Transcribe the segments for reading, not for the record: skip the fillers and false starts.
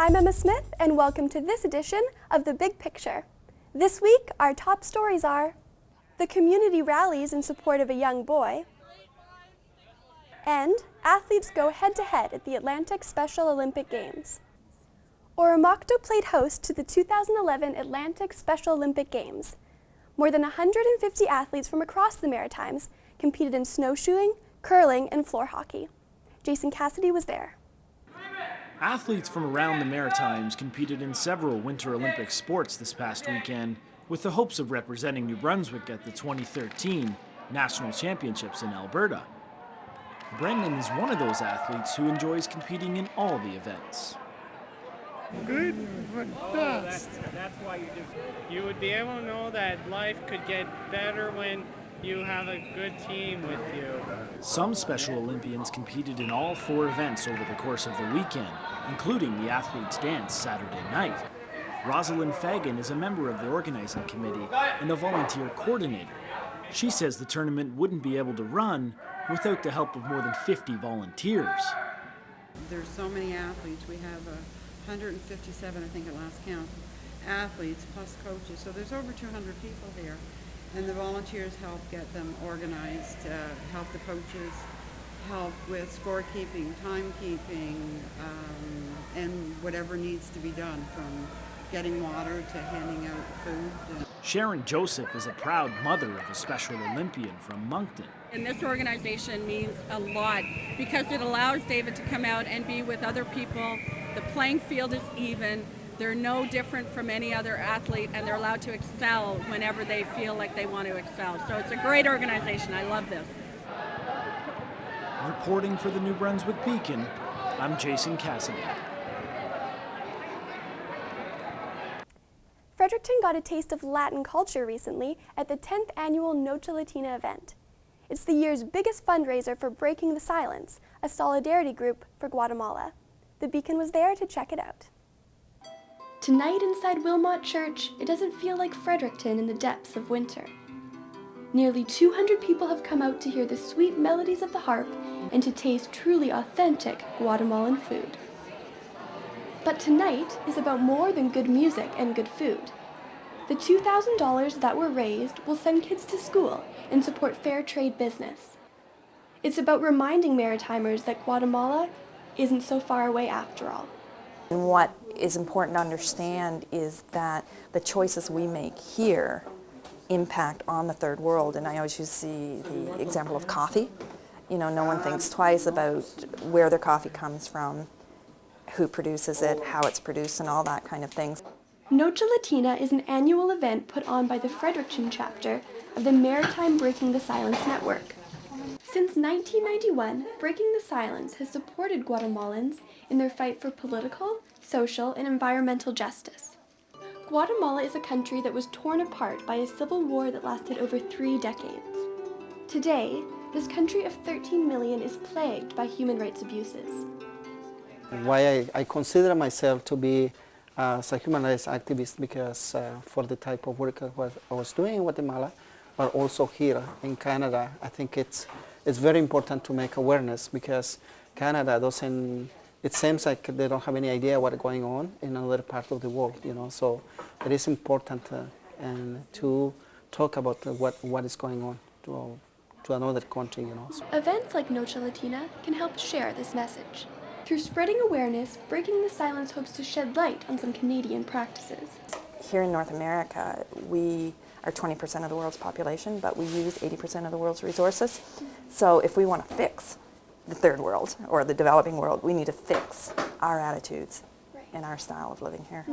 I'm Emma Smith, and welcome to this edition of The Big Picture. This week, our top stories are the community rallies in support of a young boy, and athletes go head-to-head at the Atlantic Special Olympic Games. Oromocto played host to the 2011 Atlantic Special Olympic Games. More than 150 athletes from across the Maritimes competed in snowshoeing, curling, and floor hockey. Jason Cassidy was there. Athletes from around the Maritimes competed in several Winter Olympic sports this past weekend with the hopes of representing New Brunswick at the 2013 National Championships in Alberta. Brendan is one of those athletes who enjoys competing in all the events. Good, but fast. That's why you do. You would be able to know that life could get better when you have a good team with you. Some Special Olympians competed in all 4 events over the course of the weekend, including the Athletes' Dance Saturday night. Rosalind Fagan is a member of the organizing committee and a volunteer coordinator. She says the tournament wouldn't be able to run without the help of more than 50 volunteers. There's so many athletes. We have 157, I think at last count, athletes plus coaches. So there's over 200 people here. And the volunteers help get them organized, help the coaches, help with scorekeeping, timekeeping, and whatever needs to be done, from getting water to handing out food. Sharon Joseph is a proud mother of a Special Olympian from Moncton. And this organization means a lot because it allows David to come out and be with other people. The playing field is even. They're no different from any other athlete, and they're allowed to excel whenever they feel like they want to excel. So it's a great organization. I love this. Reporting for the New Brunswick Beacon, I'm Jason Cassidy. Fredericton got a taste of Latin culture recently at the 10th annual Noche Latina event. It's the year's biggest fundraiser for Breaking the Silence, a solidarity group for Guatemala. The Beacon was there to check it out. Tonight inside Wilmot Church, it doesn't feel like Fredericton in the depths of winter. Nearly 200 people have come out to hear the sweet melodies of the harp and to taste truly authentic Guatemalan food. But tonight is about more than good music and good food. The $2,000 that were raised will send kids to school and support fair trade business. It's about reminding Maritimers that Guatemala isn't so far away after all. And what is important to understand is that the choices we make here impact on the third world. And I always use the example of coffee. You know, no one thinks twice about where their coffee comes from, who produces it, how it's produced, and all that kind of things. Noche Latina is an annual event put on by the Fredericton chapter of the Maritime Breaking the Silence Network. Since 1991, Breaking the Silence has supported Guatemalans in their fight for political, social, and environmental justice. Guatemala is a country that was torn apart by a civil war that lasted over 3 decades. Today, this country of 13 million is plagued by human rights abuses. Why I consider myself to be a human rights activist, because for the type of work I was doing in Guatemala, but also here in Canada, I think it's very important to make awareness, because Canada doesn't, it seems like they don't have any idea what's going on in another part of the world, you know, so it is important and to talk about what is going on to another country, you know. Events like Noche Latina can help share this message. Through spreading awareness, Breaking the Silence hopes to shed light on some Canadian practices. Here in North America, we are 20% of the world's population, but we use 80% of the world's resources. So if we want to fix the third world or the developing world, we need to fix our attitudes and our style of living here.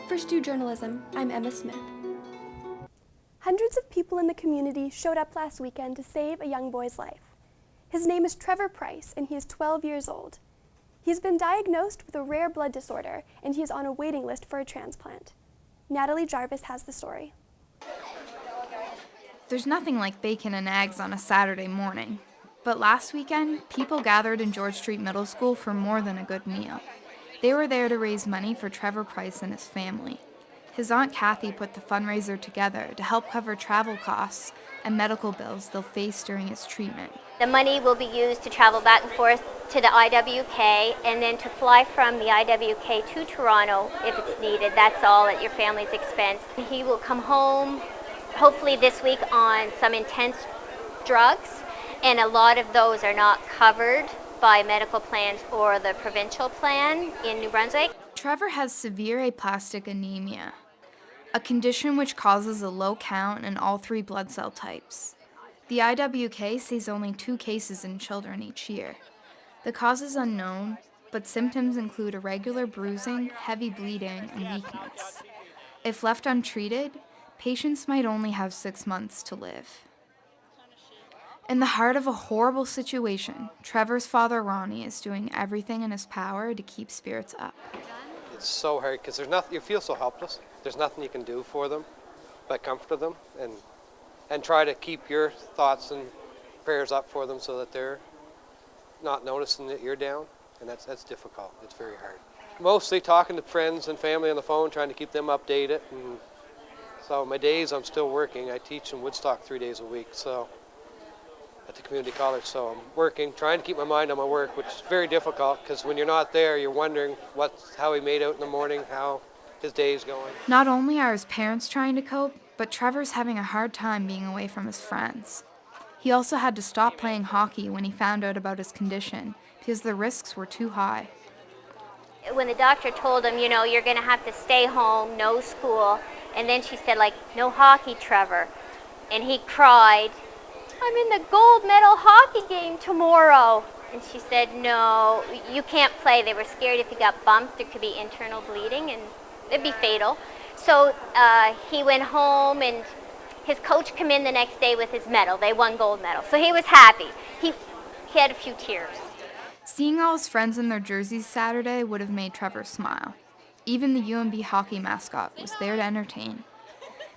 For Stu Journalism, I'm Emma Smith. Hundreds of people in the community showed up last weekend to save a young boy's life. His name is Trevor Price, and he is 12 years old. He's been diagnosed with a rare blood disorder, and he is on a waiting list for a transplant. Natalie Jarvis has the story. There's nothing like bacon and eggs on a Saturday morning. But last weekend, people gathered in George Street Middle School for more than a good meal. They were there to raise money for Trevor Price and his family. His Aunt Kathy put the fundraiser together to help cover travel costs and medical bills they'll face during his treatment. The money will be used to travel back and forth to the IWK and then to fly from the IWK to Toronto if it's needed. That's all at your family's expense. He will come home hopefully this week on some intense drugs, and a lot of those are not covered by medical plans or the provincial plan in New Brunswick. Trevor has severe aplastic anemia, a condition which causes a low count in all 3 blood cell types. The IWK sees only 2 cases in children each year. The cause is unknown, but symptoms include irregular bruising, heavy bleeding, and weakness. If left untreated, patients might only have 6 months to live. In the heart of a horrible situation, Trevor's father, Ronnie, is doing everything in his power to keep spirits up. It's so hard because there's nothing, you feel so helpless. There's nothing you can do for them but comfort them and try to keep your thoughts and prayers up for them so that they're not noticing that you're down, and that's difficult. It's very hard. Mostly talking to friends and family on the phone, trying to keep them updated. And so my days I'm still working. I teach in Woodstock 3 days a week, so at the community college, so I'm working, trying to keep my mind on my work, which is very difficult because when you're not there, you're wondering how he made out in the morning, how his day is going. Not only are his parents trying to cope, but Trevor's having a hard time being away from his friends. He also had to stop playing hockey when he found out about his condition because the risks were too high. When the doctor told him, you're going to have to stay home, no school, and then she said, no hockey, Trevor, and he cried, I'm in the gold medal hockey game tomorrow. And she said, no, you can't play. They were scared if he got bumped, there could be internal bleeding and it'd be fatal. So he went home and his coach came in the next day with his medal. They won gold medal. So he was happy. He had a few tears. Seeing all his friends in their jerseys Saturday would have made Trevor smile. Even the UMB hockey mascot was there to entertain.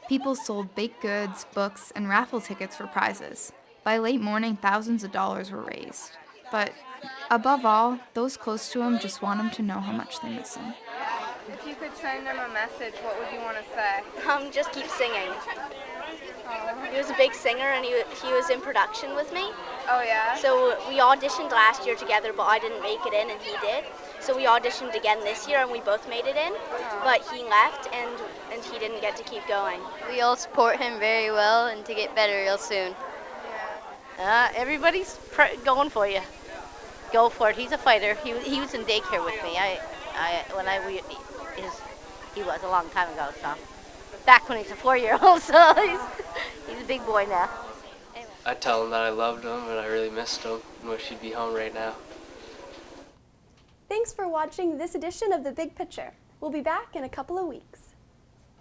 People sold baked goods, books, and raffle tickets for prizes. By late morning, thousands of dollars were raised. But above all, those close to him just want him to know how much they miss him. If you could send him a message, what would you want to say? Just keep singing. He was a big singer and he was in production with me. Oh yeah? So we auditioned last year together, but I didn't make it in and he did. So we auditioned again this year and we both made it in, but he left and he didn't get to keep going. We all support him very well and to get better real soon. Everybody's going for you. Go for it. He's a fighter. He was in daycare with me. He was a long time ago, so back when he's a 4-year-old, so he's a big boy now. Anyway. I tell him that I loved him and I really missed him and wish he'd be home right now. Thanks for watching this edition of The Big Picture. We'll be back in a couple of weeks.